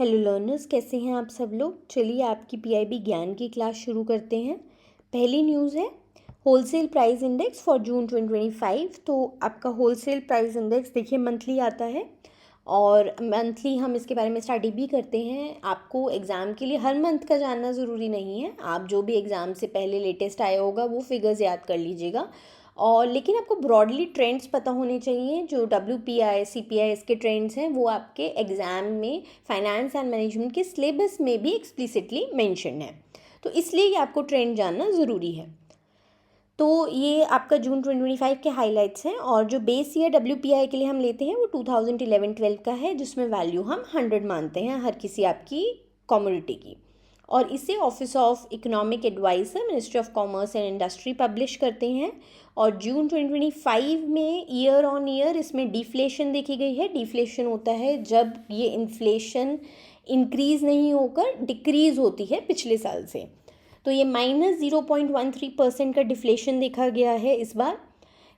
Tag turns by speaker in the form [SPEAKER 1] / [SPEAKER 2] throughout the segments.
[SPEAKER 1] Hello learners, कैसे हैं आप सब लोग। चलिए आपकी पीआईबी ज्ञान की क्लास शुरू करते हैं। पहली न्यूज़ है होलसेल प्राइस इंडेक्स फॉर जून 2025। तो आपका होलसेल प्राइस इंडेक्स देखिए मंथली आता है और मंथली हम इसके बारे में स्टडी भी करते हैं। आपको एग्ज़ाम के लिए हर मंथ का जानना ज़रूरी नहीं है, आप जो भी एग्ज़ाम से पहले लेटेस्ट आया होगा वो फिगर्स याद कर लीजिएगा। और लेकिन आपको ब्रॉडली ट्रेंड्स पता होने चाहिए। जो WPI CPI इसके ट्रेंड्स हैं वो आपके एग्ज़ाम में फाइनेंस एंड मैनेजमेंट के सिलेबस में भी एक्सप्लिसिटली मेंशन है, तो इसलिए ये आपको ट्रेंड जानना ज़रूरी है। तो ये आपका जून 2025 के हाइलाइट्स हैं और जो बेस ईयर WPI के लिए हम लेते हैं वो 2011-12 का है, जिसमें वैल्यू हम 100 मानते हैं हर किसी आपकी कमोडिटी की। और इसे office of economic adviser ministry of commerce and industry publish करते हैं। और जून 2025 में ईयर ऑन ईयर इसमें डिफ्लेशन देखी गई है। डिफ्लेशन होता है जब ये इन्फ्लेशन इंक्रीज़ नहीं होकर डिक्रीज़ होती है पिछले साल से। तो ये -0.13% का डिफ्लेशन देखा गया है इस बार।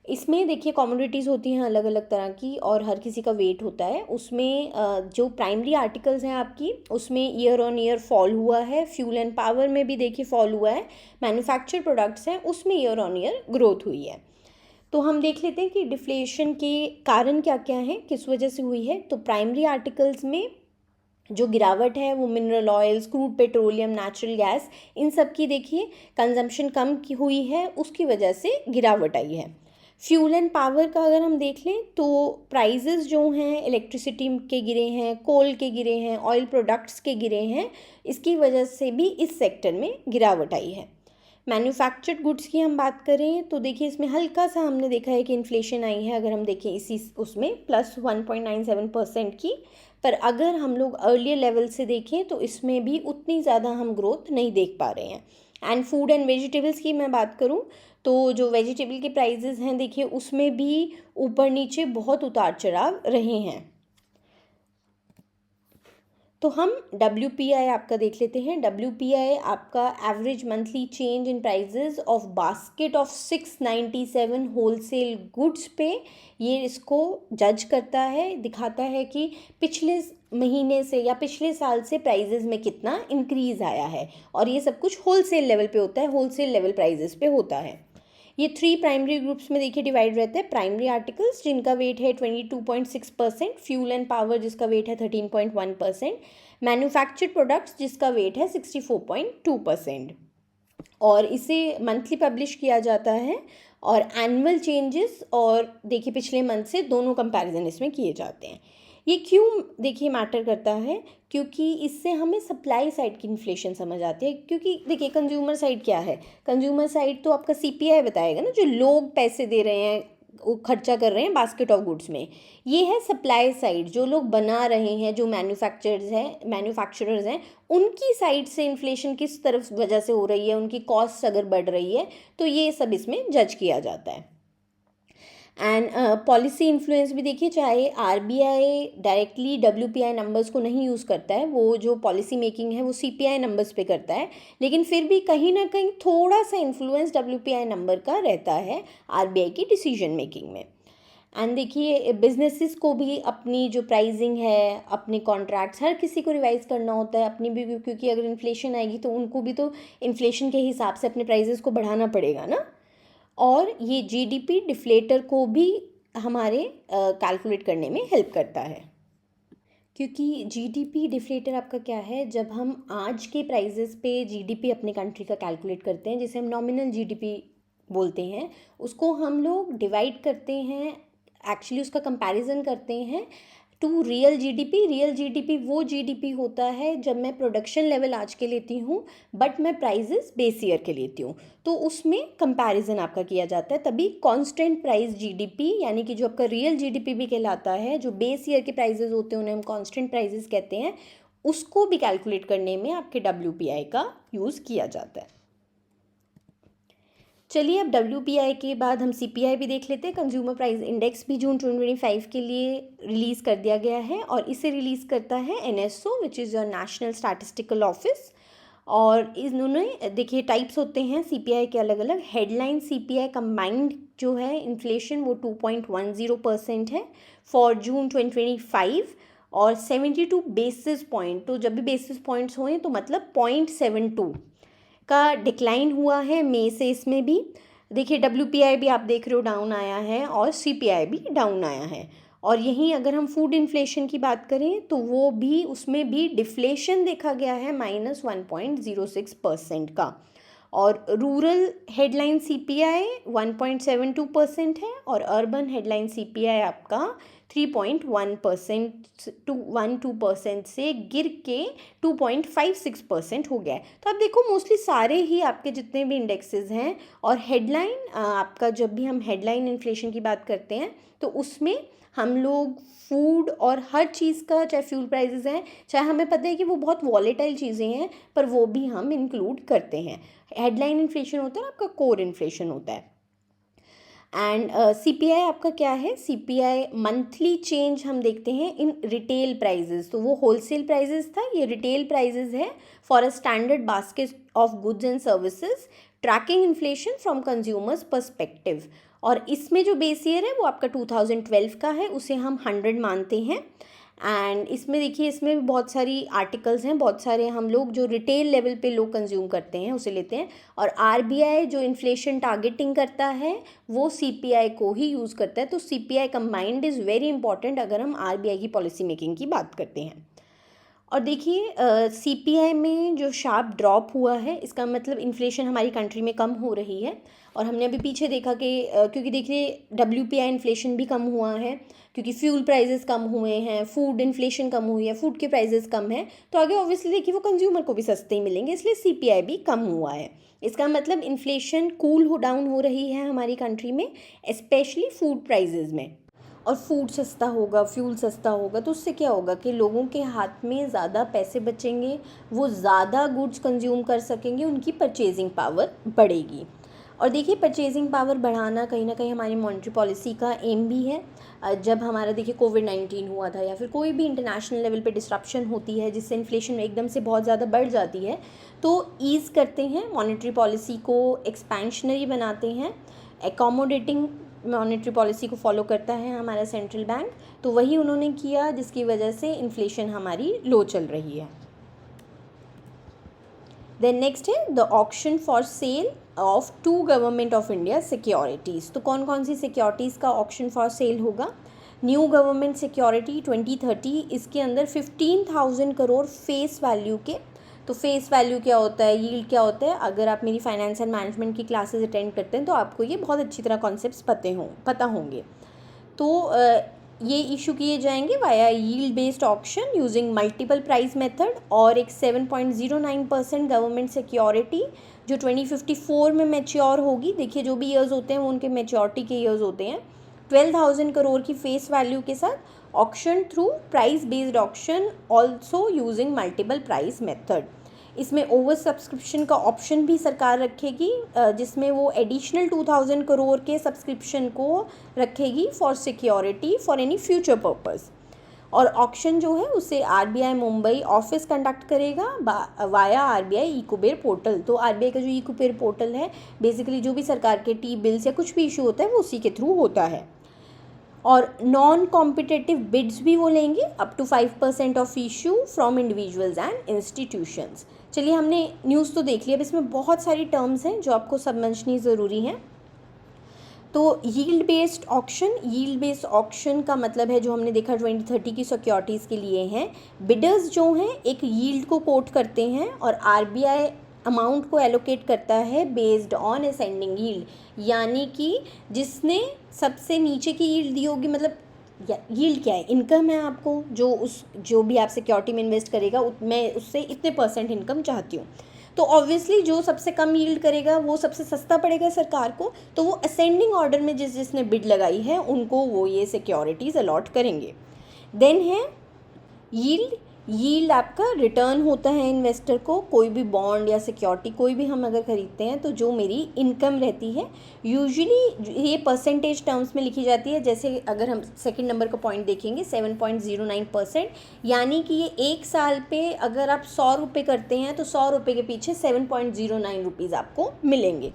[SPEAKER 1] इसमें देखिए कमोडिटीज़ होती हैं अलग अलग तरह की और हर किसी का वेट होता है। उसमें जो प्राइमरी आर्टिकल्स हैं आपकी उसमें ईयर ऑन ईयर फॉल हुआ है। फ्यूल एंड पावर में भी देखिए फॉल हुआ है। मैन्युफैक्चर प्रोडक्ट्स हैं उसमें ईयर ऑन ईयर ग्रोथ हुई है। तो हम देख लेते हैं कि डिफ्लेशन के कारण क्या क्या हैं, किस वजह से हुई है। तो प्राइमरी आर्टिकल्स में जो गिरावट है वो mineral oils, crude petroleum, natural gas, इन सब की देखिए कंजम्पशन कम की हुई है, उसकी वजह से गिरावट आई है। फ्यूल एंड पावर का अगर हम देख लें तो प्राइजेस जो हैं इलेक्ट्रिसिटी के गिरे हैं, कोल के गिरे हैं, ऑयल प्रोडक्ट्स के गिरे हैं, इसकी वजह से भी इस सेक्टर में गिरावट आई है। मैन्युफैक्चर्ड गुड्स की हम बात करें तो देखिए इसमें हल्का सा हमने देखा है कि इन्फ्लेशन आई है। अगर हम देखें इसी उसमें +1.97% की, पर अगर हम लोग अर्लियर लेवल से देखें तो इसमें भी उतनी ज़्यादा हम ग्रोथ नहीं देख पा रहे हैं। एंड फूड एंड वेजिटेबल्स की मैं बात करूं तो जो वेजिटेबल के प्राइजेस हैं देखिए उसमें भी ऊपर नीचे बहुत उतार चढ़ाव रहे हैं। तो हम WPI आपका देख लेते हैं। WPI आपका average monthly change in prices of basket of 697 wholesale goods पे ये इसको जज करता है, दिखाता है कि पिछले महीने से या पिछले साल से प्राइजेस में कितना इंक्रीज़ आया है। और ये सब कुछ होलसेल लेवल पे होता है, होलसेल लेवल प्राइजेस पे होता है। ये 3 प्राइमरी ग्रुप्स में देखिए डिवाइड रहते हैं। प्राइमरी आर्टिकल्स जिनका वेट है 22.6%, फ्यूल एंड पावर जिसका वेट है 13.1%, मैन्युफैक्चर्ड प्रोडक्ट्स जिसका वेट है 64.2%। और इसे मंथली पब्लिश किया जाता है और एनुअल चेंजेस और देखिए पिछले मंथ से दोनों कंपैरिजन इसमें किए जाते हैं। ये क्यों देखिए मैटर करता है, क्योंकि इससे हमें सप्लाई साइड की इन्फ्लेशन समझ आती है। क्योंकि देखिए कंज्यूमर साइड क्या है, कंज्यूमर साइड तो आपका CPI बताएगा ना, जो लोग पैसे दे रहे हैं वो खर्चा कर रहे हैं बास्केट ऑफ गुड्स में। ये है सप्लाई साइड, जो लोग बना रहे हैं, जो मैन्युफैक्चरर्स हैं उनकी साइड से इन्फ्लेशन किस तरफ वजह से हो रही है, उनकी कॉस्ट अगर बढ़ रही है तो ये सब इसमें जज किया जाता है। एंड पॉलिसी इन्फ्लुएंस भी देखिए, चाहे RBI डायरेक्टली WPI नंबर्स को नहीं यूज़ करता है, वो जो पॉलिसी मेकिंग है वो CPI नंबर्स पे करता है, लेकिन फिर भी कहीं ना कहीं थोड़ा सा इन्फ्लुएंस WPI नंबर का रहता है RBI की डिसीजन मेकिंग में। एंड देखिए बिजनेसेस को भी अपनी जो प्राइसिंग है, अपने कॉन्ट्रैक्ट्स, हर किसी को रिवाइज करना होता है अपनी भी, क्योंकि अगर इन्फ्लेशन आएगी तो उनको भी तो इन्फ्लेशन के हिसाब से अपने प्राइजेस को बढ़ाना पड़ेगा ना। और ये GDP डिफ्लेटर को भी हमारे कैलकुलेट करने में हेल्प करता है। क्योंकि GDP डिफ्लेटर आपका क्या है, जब हम आज के प्राइजेस पे GDP अपने कंट्री का कैलकुलेट करते हैं, जिसे हम नॉमिनल GDP बोलते हैं, उसको हम लोग डिवाइड करते हैं, एक्चुअली उसका कंपैरिजन करते हैं to real GDP। Real GDP वो GDP होता है जब मैं प्रोडक्शन लेवल आज के लेती हूँ बट मैं प्राइजेस बेस ईयर के लेती हूँ, तो उसमें कंपैरिजन आपका किया जाता है। तभी कांस्टेंट प्राइस GDP, यानी कि जो आपका रियल GDP भी कहलाता है, जो बेस ईयर के प्राइजेस होते हैं उन्हें हम कांस्टेंट प्राइजेस कहते हैं, उसको भी कैलकुलेट करने में आपके WPI का यूज़ किया जाता है। चलिए अब WPI के बाद हम CPI भी देख लेते हैं। कंज्यूमर प्राइस इंडेक्स भी जून 2025 के लिए रिलीज़ कर दिया गया है और इसे रिलीज़ करता है NSO, which is your national statistical office. और इन्होंने देखिए टाइप्स होते हैं CPI के अलग अलग। हेडलाइन CPI कंबाइंड जो है इन्फ्लेशन वो 2.10% है फॉर जून 2025। और 72 बेसिस पॉइंट, तो जब भी बेसिस पॉइंट्स हुए तो मतलब 0.72 का डिक्लाइन हुआ है मई से। इसमें भी देखिए WPI भी आप देख रहे हो डाउन आया है और CPI भी डाउन आया है। और यहीं अगर हम फूड इन्फ्लेशन की बात करें तो वो भी, उसमें भी डिफ्लेशन देखा गया है -1.06% का। और रूरल हेडलाइन CPI 1.72% है और अर्बन हेडलाइन CPI आपका 3.1% टू 12% से गिर के 2.56% हो गया है। तो आप देखो मोस्टली सारे ही आपके जितने भी इंडेक्सेस हैं और हेडलाइन आपका, जब भी हम हेडलाइन इन्फ्लेशन की बात करते हैं तो उसमें हम लोग फूड और हर चीज़ का, चाहे फ्यूल प्राइसेस हैं, चाहे हमें पता है कि वो बहुत वॉलेटाइल चीज़ें हैं, पर वो भी हम इंक्लूड करते हैं। हेडलाइन इन्फ्लेशन होता है, आपका कोर इन्फ्लेशन होता है। एंड CPI आपका क्या है, CPI मंथली चेंज हम देखते हैं इन रिटेल प्राइजेस। तो वो होलसेल प्राइजेस था, ये रिटेल प्राइजेस है for a standard basket of goods and services tracking inflation from consumers perspective. और इसमें जो बेस ईयर है वो आपका 2012 का है, उसे हम 100 मानते हैं। एंड इसमें देखिए, इसमें भी बहुत सारी आर्टिकल्स हैं, बहुत सारे हम लोग जो रिटेल लेवल पे लोग कंज्यूम करते हैं उसे लेते हैं। और RBI जो इन्फ्लेशन टारगेटिंग करता है वो CPI को ही यूज़ करता है। तो CPI combined is very important अगर हम RBI की पॉलिसी मेकिंग की बात करते हैं। और देखिए CPI में जो शार्प ड्रॉप हुआ है, इसका मतलब इन्फ्लेशन हमारी कंट्री में कम हो रही है। और हमने अभी पीछे देखा कि क्योंकि देखिए WPI इन्फ्लेशन भी कम हुआ है क्योंकि फ्यूल प्राइसेस कम हुए हैं, फूड इन्फ्लेशन कम हुई है, फूड के प्राइसेस कम हैं, तो आगे ऑब्वियसली देखिए वो कंज्यूमर को भी सस्ते ही मिलेंगे, इसलिए CPI भी कम हुआ है। इसका मतलब इन्फ्लेशन कूल डाउन हो रही है हमारी कंट्री में, स्पेशली फूड प्राइजेज़ में। और फूड सस्ता होगा, फ्यूल सस्ता होगा, तो उससे क्या होगा कि लोगों के हाथ में ज़्यादा पैसे बचेंगे, वो ज़्यादा गुड्स कंज्यूम कर सकेंगे, उनकी परचेजिंग पावर बढ़ेगी। और देखिए परचेजिंग पावर बढ़ाना कहीं ना कहीं हमारी मॉनेटरी पॉलिसी का एम भी है। जब हमारा देखिए कोविड-19 हुआ था या फिर कोई भी इंटरनेशनल लेवल पे डिस्ट्रप्शन होती है जिससे इन्फ्लेशन एकदम से बहुत ज़्यादा बढ़ जाती है, तो ईज़ करते हैं मॉनेटरी पॉलिसी को, एक्सपेंशनरी बनाते हैं, एकोमोडेटिंग मॉनेटरी पॉलिसी को फॉलो करता है हमारा सेंट्रल बैंक। तो वही उन्होंने किया जिसकी वजह से इन्फ्लेशन हमारी लो चल रही है। देन नेक्स्ट है the auction for sale of 2 government of India securities. तो कौन कौन सी सिक्योरिटीज़ का ऑक्शन फॉर सेल होगा? न्यू गवर्नमेंट सिक्योरिटी 2030, इसके अंदर 15,000 करोड़ फेस वैल्यू के। तो फेस वैल्यू क्या होता है, यील्ड क्या होता है, अगर आप मेरी फाइनेंस एंड मैनेजमेंट की क्लासेस अटेंड करते हैं तो आपको ये बहुत अच्छी तरह कॉन्सेप्ट्स पता होंगे। तो ये इशू किए जाएंगे via yield based auction using multiple price method, और एक 7.09% गवर्नमेंट सिक्योरिटी जो 2054 में मैच्योर होगी। देखिए जो भी ईयर्स होते हैं वो उनके मैच्योरिटी के ईयर्स होते हैं। 12,000 करोड़ की फेस वैल्यू के साथ auction through price based auction, also using multiple price method. इसमें ओवर सब्सक्रिप्शन का ऑप्शन भी सरकार रखेगी, जिसमें वो एडिशनल 2,000 करोड़ के सब्सक्रिप्शन को रखेगी for security for any future purpose. और ऑक्शन जो है उसे RBI मुंबई ऑफिस कंडक्ट करेगा वाया RBI इकोबेर पोर्टल। तो RBI का जो इकोबेर पोर्टल है, बेसिकली जो भी सरकार के टी बिल्स या कुछ भी इशू होता है वो उसी के थ्रू होता है। और नॉन कॉम्पिटिटिव बिड्स भी वो लेंगे up to 5% of issue from individuals and institutions. चलिए हमने न्यूज़ तो देख लिया, अब इसमें बहुत सारी टर्म्स हैं जो आपको समझनी ज़रूरी हैं। तो यील्ड बेस्ड ऑक्शन का मतलब है, जो हमने देखा 2030 की सिक्योरिटीज़ के लिए हैं, बिडर्स जो हैं एक यील्ड को कोट करते हैं और RBI अमाउंट को एलोकेट करता है बेस्ड ऑन असेंडिंग यील्ड, यानी कि जिसने सबसे नीचे की यील्ड दी होगी, मतलब यील्ड क्या है, इनकम है आपको, जो भी आप सिक्योरिटी में इन्वेस्ट करेगा मैं उससे इतने % इनकम चाहती हूँ। तो ऑब्वियसली जो सबसे कम यील्ड करेगा वो सबसे सस्ता पड़ेगा सरकार को, तो वो असेंडिंग ऑर्डर में जिसने बिड लगाई है उनको वो ये सिक्योरिटीज़ अलॉट करेंगे। देन है यील्ड आपका रिटर्न होता है इन्वेस्टर को, कोई भी बॉन्ड या सिक्योरिटी कोई भी हम अगर खरीदते हैं तो जो मेरी इनकम रहती है, यूजुअली ये परसेंटेज टर्म्स में लिखी जाती है। जैसे अगर हम सेकंड नंबर का पॉइंट देखेंगे 7.09%, यानी कि ये एक साल पे अगर आप 100 रुपये करते हैं तो 100 रुपये के पीछे 7.09 रुपीज़ आपको मिलेंगे।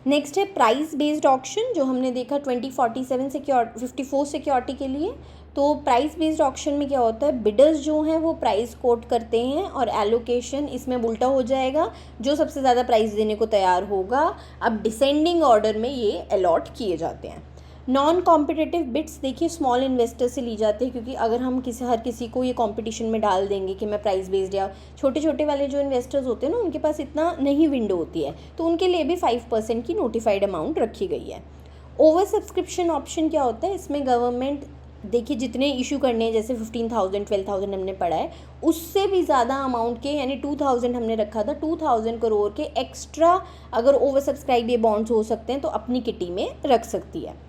[SPEAKER 1] नेक्स्ट है प्राइस बेस्ड ऑक्शन, जो हमने देखा 2047 54 सिक्योरिटी के लिए। तो प्राइस बेस्ड ऑक्शन में क्या होता है, बिडर्स जो हैं वो प्राइस कोट करते हैं और एलोकेशन इसमें उल्टा हो जाएगा, जो सबसे ज़्यादा प्राइस देने को तैयार होगा अब डिसेंडिंग ऑर्डर में ये अलॉट किए जाते हैं। नॉन कॉम्पिटिटिव बिड्स देखिए स्मॉल इन्वेस्टर से ली जाती है, क्योंकि अगर हम हर किसी को ये कंपटीशन में डाल देंगे कि मैं प्राइस बेस्ड, या छोटे छोटे वाले जो इन्वेस्टर्स होते हैं ना उनके पास इतना नहीं विंडो होती है, तो उनके लिए भी 5% की नोटिफाइड अमाउंट रखी गई है। ओवर सब्सक्रिप्शन ऑप्शन क्या होता है, इसमें गवर्नमेंट देखिए जितने इशू करने हैं, जैसे 15,000 12,000 हमने पढ़ा है, उससे भी ज़्यादा अमाउंट के, यानी 2,000 हमने रखा था, 2,000 करोड़ के एक्स्ट्रा अगर ओवर सब्सक्राइब ये बॉन्ड्स हो सकते हैं तो अपनी किटी में रख सकती है।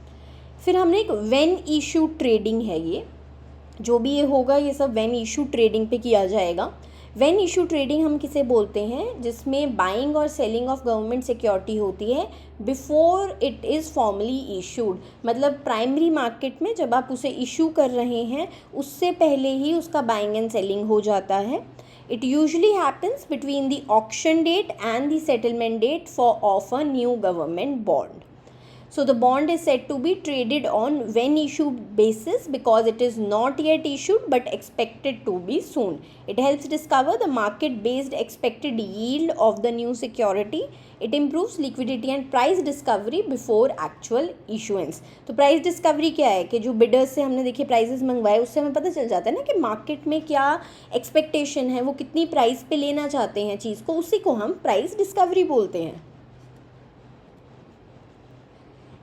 [SPEAKER 1] फिर हमने एक व्हेन इशू ट्रेडिंग है, ये जो भी ये होगा ये सब व्हेन इशू ट्रेडिंग पे किया जाएगा। व्हेन इशू ट्रेडिंग हम किसे बोलते हैं, जिसमें बाइंग और सेलिंग ऑफ गवर्नमेंट सिक्योरिटी होती है before it is formally issued, मतलब प्राइमरी मार्केट में जब आप उसे इशू कर रहे हैं उससे पहले ही उसका बाइंग एंड सेलिंग हो जाता है। It usually happens between the auction date and the settlement date for of a new government bond. So the bond is said to be traded on when issue basis because it is not yet issued but expected to be soon. It helps discover the market based expected yield of the new security. It improves liquidity and price discovery before actual issuance. तो price discovery क्या है कि जो bidders से हमने देखिए prices मंगवाए उससे हमें पता चल जाता है ना कि मार्केट में क्या एक्सपेक्टेशन है, वो कितनी प्राइस पे लेना चाहते हैं चीज़ को, उसी को हम प्राइस डिस्कवरी बोलते हैं।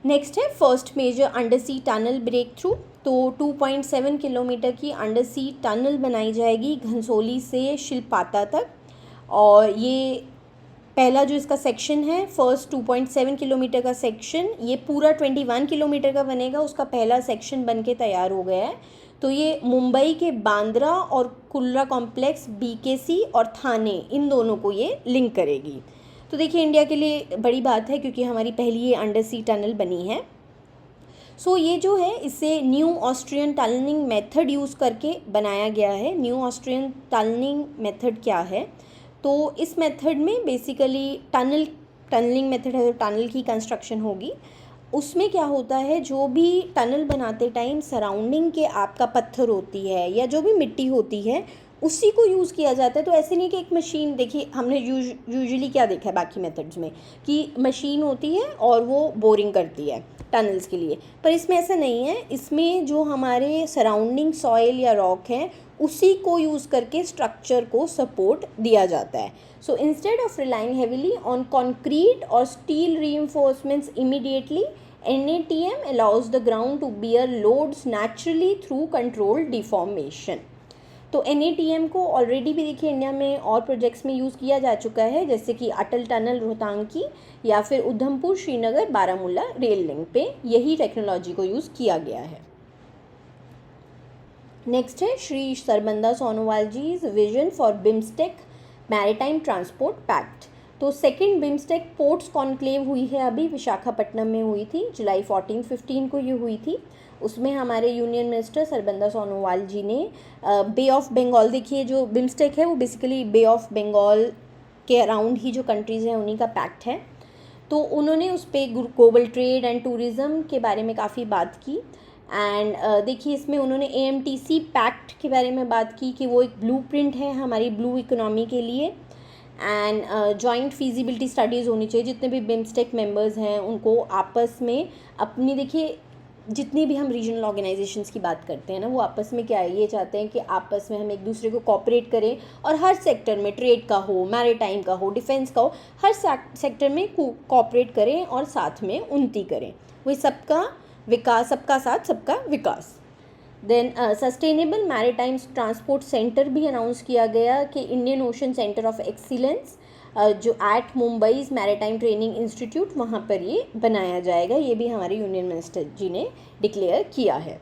[SPEAKER 1] नेक्स्ट है फर्स्ट मेजर अंडर सी टनल ब्रेक थ्रू। तो 2.7 किलोमीटर की अंडर सी टनल बनाई जाएगी घनसोली से शिलपाता तक, और ये पहला जो इसका सेक्शन है फर्स्ट 2.7 किलोमीटर का सेक्शन, ये पूरा 21 किलोमीटर का बनेगा, उसका पहला सेक्शन बन के तैयार हो गया है। तो ये मुंबई के बांद्रा और कुर्ला कॉम्प्लेक्स, बीकेसी और थाने, इन दोनों को ये लिंक करेगी। तो देखिए इंडिया के लिए बड़ी बात है क्योंकि हमारी पहली ये अंडर सी टनल बनी है। सो ये जो है इसे new Austrian tunnelling method use करके बनाया गया है। न्यू ऑस्ट्रियन टनलिंग मेथड क्या है, तो इस मेथड में बेसिकली टनलिंग मेथड है, टनल की कंस्ट्रक्शन होगी। उसमें क्या होता है, जो भी टनल बनाते टाइम सराउंडिंग के आपका पत्थर होती है या जो भी मिट्टी होती है उसी को यूज़ किया जाता है। तो ऐसे नहीं कि एक मशीन, देखिए हमने यूजुअली क्या देखा है बाकी मेथड्स में कि मशीन होती है और वो बोरिंग करती है टनल्स के लिए, पर इसमें ऐसा नहीं है। इसमें जो हमारे सराउंडिंग सॉइल या रॉक है उसी को यूज़ करके स्ट्रक्चर को सपोर्ट दिया जाता है। So instead of relying heavily on concrete और steel reinforcements immediately, NATM allows the ground to bear loads naturally through controlled deformation. तो NATM को ऑलरेडी भी देखिए इंडिया में और प्रोजेक्ट्स में यूज़ किया जा चुका है, जैसे कि अटल टनल रोहतांग की, या फिर उधमपुर श्रीनगर बारामूला रेल लिंक पे यही टेक्नोलॉजी को यूज़ किया गया है। नेक्स्ट है श्री सरबंदा सोनोवाल जीज vision for BIMSTEC maritime transport pact. तो सेकंड बिम्स्टेक पोर्ट्स कॉन्क्लेव हुई है, अभी विशाखापट्टनम में हुई थी, जुलाई 14-15 को ये हुई थी। उसमें हमारे यूनियन मिनिस्टर सरबंदा सोनोवाल जी ने बे ऑफ बंगाल, देखिए जो बिम्स्टेक है वो बेसिकली बे ऑफ बंगाल के अराउंड ही जो कंट्रीज़ हैं उन्हीं का पैक्ट है। तो उन्होंने उस पर ग्लोबल ट्रेड एंड टूरिज़्म के बारे में काफ़ी बात की। एंड देखिए इसमें उन्होंने AMTC पैक्ट के बारे में बात की कि वो एक ब्लूप्रिंट है हमारी ब्लू इकोनॉमी के लिए। एंड जॉइंट फीजिबिलिटी स्टडीज़ होनी चाहिए, जितने भी बिम्स्टेक मेंबर्स हैं उनको आपस में अपनी, देखिए जितनी भी हम रीजनल ऑर्गेनाइजेशंस की बात करते हैं ना, वो आपस में क्या है, ये चाहते हैं कि आपस में हम एक दूसरे को कोऑपरेट करें और हर सेक्टर में, ट्रेड का हो, मैरीटाइम का हो, डिफेंस का हो, हर सेक्टर में कोऑपरेट करें और साथ में उन्नति करें। वही सबका विकास, सबका साथ सबका विकास। Then sustainable maritime transport centre भी अनाउंस किया गया कि Indian Ocean centre of excellence जो at Mumbai's maritime training institute, वहाँ पर ये बनाया जाएगा। ये भी हमारे यूनियन मिनिस्टर जी ने डिक्लेयर किया है।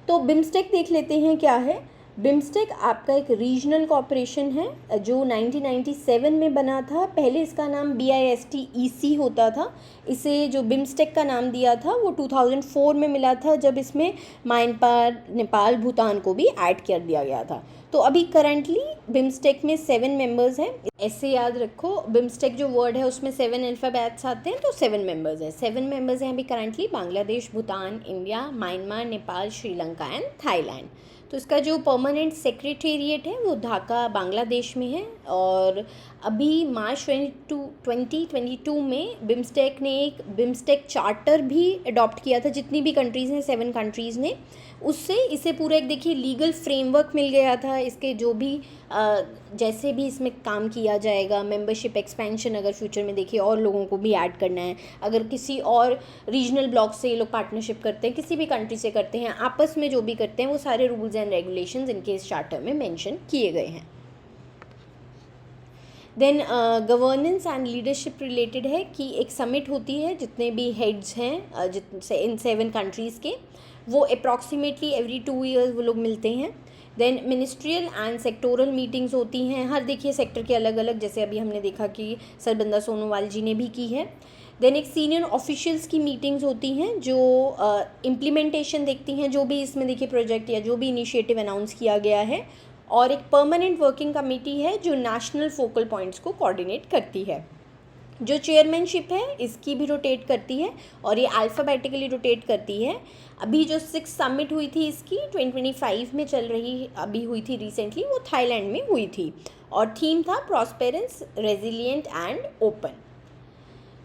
[SPEAKER 1] तो बिम्स्टेक देख लेते हैं क्या है। बिम्स्टेक आपका एक रीजनल कॉरपोरेशन है जो 1997 में बना था। पहले इसका नाम BISTEC होता था। इसे जो बिम्स्टेक का नाम दिया था वो 2004 में मिला था, जब इसमें म्यांमार, नेपाल, भूटान को भी ऐड कर दिया गया था। तो अभी करंटली बिम्स्टेक में 7 मेंबर्स हैं। ऐसे याद रखो, बिम्स्टेक जो वर्ड है उसमें 7 अल्फ़ाबेट्स आते हैं, तो 7 मेंबर्स हैं। 7 मेंबर्स हैं अभी currently, Bangladesh, Bhutan, India, Myanmar, Nepal, Sri Lanka and Thailand. तो इसका जो परमानेंट सेक्रेटेरिएट है वो ढाका, बांग्लादेश में है। और अभी मार्च 2022 में बिम्स्टेक ने एक बिम्स्टेक चार्टर भी अडॉप्ट किया था। जितनी भी कंट्रीज़ हैं, 7 कंट्रीज़ ने, उससे इसे पूरा एक देखिए लीगल फ्रेमवर्क मिल गया था। इसके जो भी जैसे भी इसमें काम किया जाएगा, मेंबरशिप एक्सपेंशन, अगर फ्यूचर में देखिए और लोगों को भी ऐड करना है, अगर किसी और रीजनल ब्लॉक से ये लोग पार्टनरशिप करते हैं, किसी भी कंट्री से करते हैं, आपस में जो भी करते हैं, वो सारे रूल्स एंड रेगुलेशंस इनके इस चार्टर में मेंशन किए गए हैं। Then governance and leadership related है कि एक समिट होती है, जितने भी हेड्स हैं इन 7 कंट्रीज़ के, वो अप्रॉक्सीमेटली एवरी 2 ईयर्स वो लोग मिलते हैं। Then ministerial and sectoral meetings होती हैं, हर देखिए सेक्टर के अलग अलग, जैसे अभी हमने देखा कि सरबंदा सोनोवाल जी ने भी की है। देन एक सीनियर ऑफिशियल्स की मीटिंग्स होती हैं जो इम्प्लीमेंटेशन देखती हैं, जो भी इसमें देखिए प्रोजेक्ट या जो भी इनिशिएटिव अनाउंस किया गया है। और एक परमानेंट वर्किंग कमेटी है जो नेशनल फोकल पॉइंट्स को कोऑर्डिनेट करती है। जो चेयरमैनशिप है इसकी भी रोटेट करती है और ये अल्फ़ाबेटिकली रोटेट करती है। अभी जो 6 समिट हुई थी इसकी 2025 में चल रही, अभी हुई थी रिसेंटली, वो थाईलैंड में हुई थी और थीम था प्रॉस्पेरेंस, रेजिलिएंट एंड ओपन।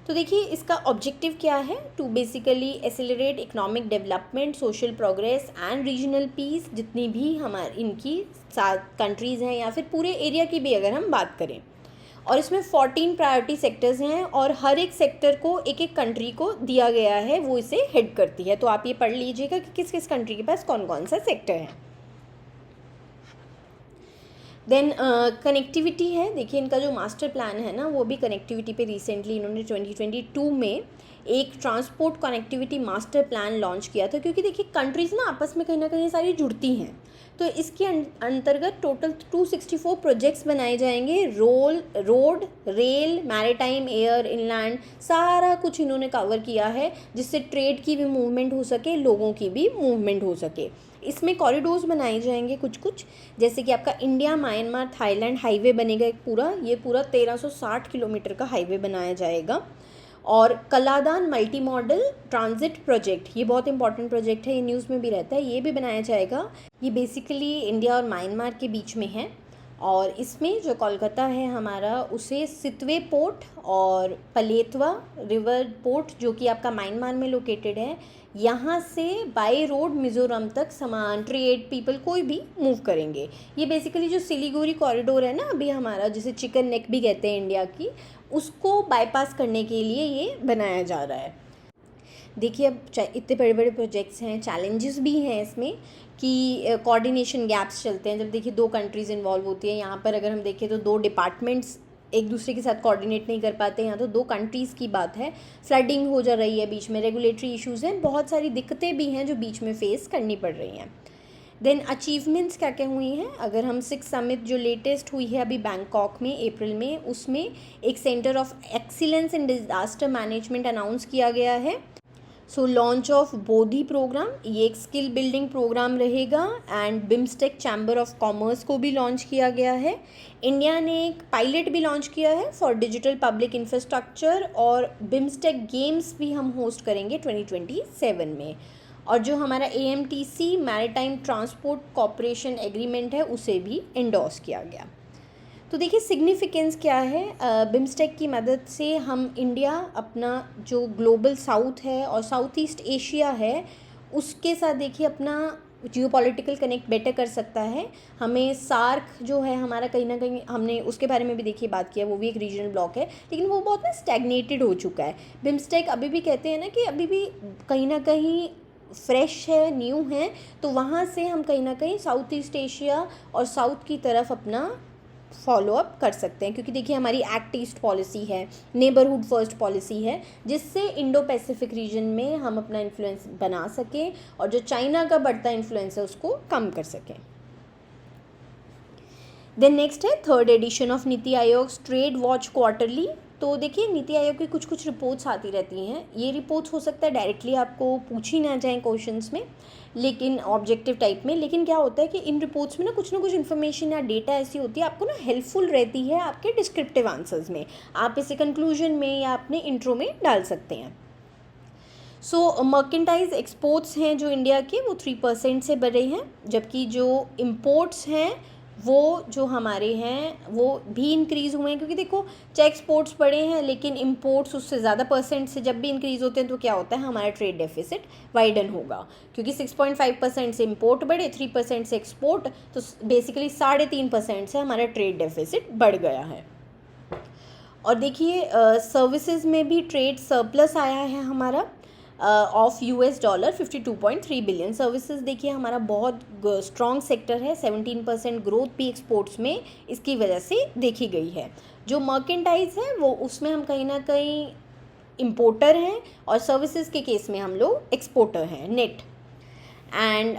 [SPEAKER 1] तो देखिए इसका ऑब्जेक्टिव क्या है, to basically accelerate economic development, social progress and regional peace. जितनी भी हमारी इनकी 7 कंट्रीज़ हैं या फिर पूरे एरिया की भी अगर हम बात करें, और इसमें 14 प्रायोरिटी सेक्टर्स हैं और हर एक सेक्टर को एक एक कंट्री को दिया गया है, वो इसे हेड करती है। तो आप ये पढ़ लीजिएगा कि किस किस कंट्री के पास कौन कौन सा सेक्टर है। देन कनेक्टिविटी है, देखिए इनका जो मास्टर प्लान है ना, वो भी कनेक्टिविटी पे रिसेंटली इन्होंने 2022 में एक transport connectivity master plan launch किया था। क्योंकि देखिए कंट्रीज़ ना आपस में कहीं ना कहीं सारी जुड़ती हैं, तो इसके अंतर्गत टोटल 264 प्रोजेक्ट्स बनाए जाएंगे। Road, rail, maritime, air, inland, सारा कुछ इन्होंने कवर किया है, जिससे ट्रेड की भी मूवमेंट हो सके, लोगों की भी मूवमेंट हो सके। इसमें कॉरिडोर्स बनाए जाएंगे कुछ कुछ, जैसे कि आपका इंडिया, म्यांमार, थाईलैंड हाईवे बनेगा एक पूरा, ये पूरा 1360 किलोमीटर का हाईवे बनाया जाएगा। और Kaladan multi modal transit project, ये बहुत इंपॉर्टेंट प्रोजेक्ट है, ये न्यूज़ में भी रहता है, ये भी बनाया जाएगा। ये बेसिकली इंडिया और म्यांमार के बीच में है और इसमें जो कोलकाता है हमारा, उसे सितवे पोर्ट और पलेतवा रिवर पोर्ट, जो कि आपका म्यांमार में लोकेटेड है, यहाँ से बाय रोड मिज़ोरम तक सामान, ट्रेड, पीपल कोई भी मूव करेंगे। ये बेसिकली जो सिलीगुड़ी कॉरिडोर है ना अभी हमारा, जिसे चिकन नेक भी कहते हैं इंडिया की, उसको बाईपास करने के लिए ये बनाया जा रहा है। देखिए अब इतने बड़े बड़े प्रोजेक्ट्स हैं, चैलेंजेस भी हैं इसमें कि कोऑर्डिनेशन गैप्स चलते हैं। जब देखिए 2 कंट्रीज़ इन्वॉल्व होती है, यहाँ पर अगर हम देखें तो 2 डिपार्टमेंट्स एक दूसरे के साथ कोऑर्डिनेट नहीं कर पाते। यहाँ तो 2 कंट्रीज़ की बात है, फ्लडिंग हो जा रही है बीच में, रेगुलेटरी इश्यूज़ हैं, बहुत सारी दिक्कतें भी हैं जो बीच में फेस करनी पड़ रही हैं। देन अचीवमेंट्स क्या क्या हुई हैं, अगर हम 6 समिट जो लेटेस्ट हुई है अभी बैंकॉक में अप्रैल में, उसमें एक centre of excellence in disaster management announce किया गया है। सो लॉन्च ऑफ बोधी प्रोग्राम, ये एक स्किल बिल्डिंग प्रोग्राम रहेगा। And BIMSTEC chamber of commerce को भी लॉन्च किया गया है। इंडिया ने एक पायलट भी लॉन्च किया है फॉर डिजिटल पब्लिक इंफ्रास्ट्रक्चर, और बिम्स्टेक गेम्स भी हम होस्ट करेंगे 2027 में। और जो हमारा AMTC maritime transport corporation agreement है, उसे भी एंडोर्स किया गया। तो देखिए सिग्निफिकेंस क्या है, बिम्स्टेक की मदद से हम इंडिया अपना जो ग्लोबल साउथ है और साउथ ईस्ट एशिया है, उसके साथ देखिए अपना जियोपॉलिटिकल कनेक्ट बेटर कर सकता है। हमें सार्क जो है हमारा, कहीं ना कहीं हमने उसके बारे में भी देखिए बात किया, वो भी एक रीजनल ब्लॉक है, लेकिन वो बहुत ना स्टैग्नेटेड हो चुका है। बिम्स्टेक अभी भी कहते हैं ना कि अभी भी कहीं ना कहीं फ्रेश है, न्यू है, तो वहाँ से हम कहीं ना कहीं साउथ ईस्ट एशिया और साउथ की तरफ अपना फॉलो अप कर सकते हैं। क्योंकि देखिए हमारी एक्ट ईस्ट पॉलिसी है, नेबरहुड फर्स्ट पॉलिसी है, जिससे इंडो पैसिफिक रीजन में हम अपना इन्फ्लुएंस बना सकें और जो चाइना का बढ़ता इन्फ्लुएंस है उसको कम कर सकें। देन नेक्स्ट है third edition of NITI Aayog trade watch quarterly. तो देखिए नीति आयोग की कुछ कुछ रिपोर्ट्स आती रहती हैं। ये रिपोर्ट्स हो सकता है डायरेक्टली आपको पूछी ना जाए क्वेश्चंस में, लेकिन ऑब्जेक्टिव टाइप में, लेकिन क्या होता है कि इन रिपोर्ट्स में ना कुछ इन्फॉर्मेशन या डेटा ऐसी होती है आपको ना हेल्पफुल रहती है आपके डिस्क्रिप्टिव आंसर्स में। आप इसे कंक्लूजन में या अपने इंट्रो में डाल सकते हैं। सो मर्केंटाइज एक्सपोर्ट्स हैं जो इंडिया के, वो 3% से बढ़े हैं, जबकि जो इम्पोर्ट्स हैं वो जो हमारे हैं वो भी इंक्रीज़ हुए हैं। क्योंकि देखो चाहे एक्सपोर्ट्स बढ़े हैं लेकिन इम्पोर्ट्स उससे ज़्यादा परसेंट से जब भी इंक्रीज़ होते हैं तो क्या होता है, हमारा ट्रेड डेफिसिट वाइडन होगा। क्योंकि 6.5% से इम्पोर्ट बढ़े, 3% से एक्सपोर्ट, तो बेसिकली 3.5% से हमारा ट्रेड डेफिसिट बढ़ गया है। और देखिए सर्विसेज में भी ट्रेड सरप्लस आया है हमारा ऑफ $52.3 बिलियन। सर्विसेज देखिए हमारा बहुत स्ट्रॉन्ग सेक्टर है, 17% ग्रोथ भी एक्सपोर्ट्स में इसकी वजह से देखी गई है। जो मर्केंटाइज है वो उसमें हम कहीं ना कहीं इम्पोर्टर हैं और सर्विसेज के केस में हम लोग एक्सपोर्टर हैं नेट। एंड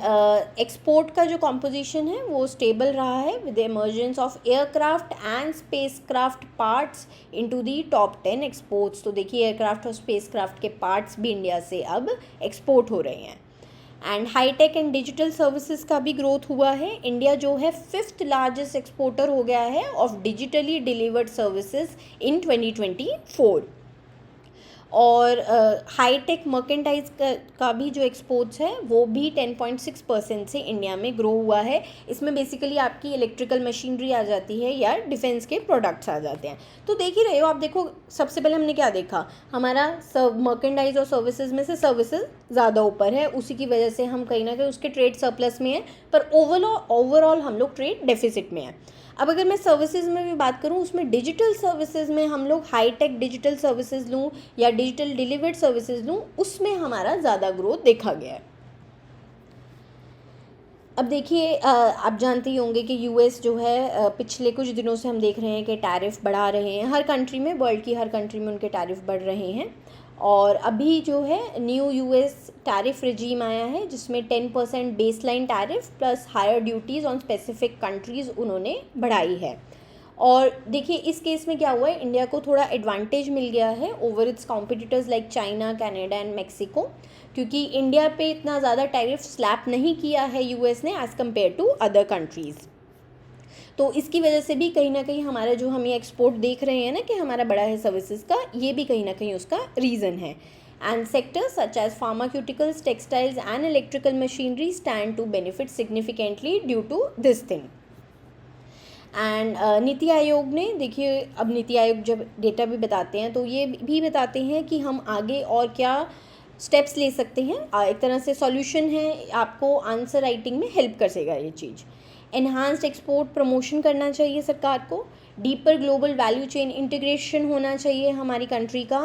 [SPEAKER 1] एक्सपोर्ट का जो कॉम्पोजिशन है वो स्टेबल रहा है with the emergence of aircraft and spacecraft parts into the top 10 exports. तो देखिए एयरक्राफ्ट और स्पेसक्राफ्ट के पार्ट्स भी इंडिया से अब एक्सपोर्ट हो रहे हैं। And high tech and digital services का भी ग्रोथ हुआ है। इंडिया जो है 5th लार्जेस्ट एक्सपोर्टर हो गया है of digitally delivered services in 2024। और हाईटेक मर्केंटाइज का भी जो एक्सपोर्ट्स है वो भी 10.6% से इंडिया में ग्रो हुआ है। इसमें बेसिकली आपकी इलेक्ट्रिकल मशीनरी आ जाती है या डिफेंस के प्रोडक्ट्स आ जाते हैं। तो देख ही रहे हो आप, देखो सबसे पहले हमने क्या देखा, हमारा मर्केंटाइज और सर्विसेज में से सर्विसेज ज़्यादा ऊपर है, उसी की वजह से हम कहीं ना कहीं उसके ट्रेड सरप्लस में हैं, पर ओवरऑल हम लोग ट्रेड डेफिसिट में हैं। अब अगर मैं सर्विसेज में भी बात करूं, उसमें डिजिटल सर्विसेज में हम लोग हाईटेक डिजिटल सर्विसेज लूं या डिजिटल डिलीवर्ड सर्विसेज लूं, उसमें हमारा ज़्यादा ग्रोथ देखा गया है। अब देखिए आप जानते ही होंगे कि यूएस जो है पिछले कुछ दिनों से हम देख रहे हैं कि टैरिफ बढ़ा रहे हैं। हर कंट्री में, वर्ल्ड की हर कंट्री में उनके टैरिफ बढ़ रहे हैं। और अभी जो है न्यू यूएस टैरिफ रिजीम आया है जिसमें 10% baseline tariff plus higher duties on specific countries उन्होंने बढ़ाई है। और देखिए इस केस में क्या हुआ है, इंडिया को थोड़ा एडवांटेज मिल गया है over it's competitors like China, Canada and Mexico, क्योंकि इंडिया पे इतना ज़्यादा टैरिफ स्लैप नहीं किया है यूएस ने as compare to other countries. तो इसकी वजह से भी कहीं ना कहीं हमारा जो हम ये एक्सपोर्ट देख रहे हैं ना कि हमारा बड़ा है सर्विसेज का, ये भी कहीं ना कहीं उसका रीज़न है। And sectors such as pharmaceuticals, textiles and electrical machinery stand to benefit significantly due to this thing. And NITI Aayog ने, देखिए अब नीति आयोग जब डेटा भी बताते हैं तो ये भी बताते हैं कि हम आगे और क्या स्टेप्स ले सकते हैं। एक तरह से सॉल्यूशन है, आपको आंसर राइटिंग में हेल्प कर सकेगा ये चीज़। एनहांस्ड एक्सपोर्ट प्रमोशन करना चाहिए सरकार को, deeper global value chain integration होना चाहिए हमारी कंट्री का,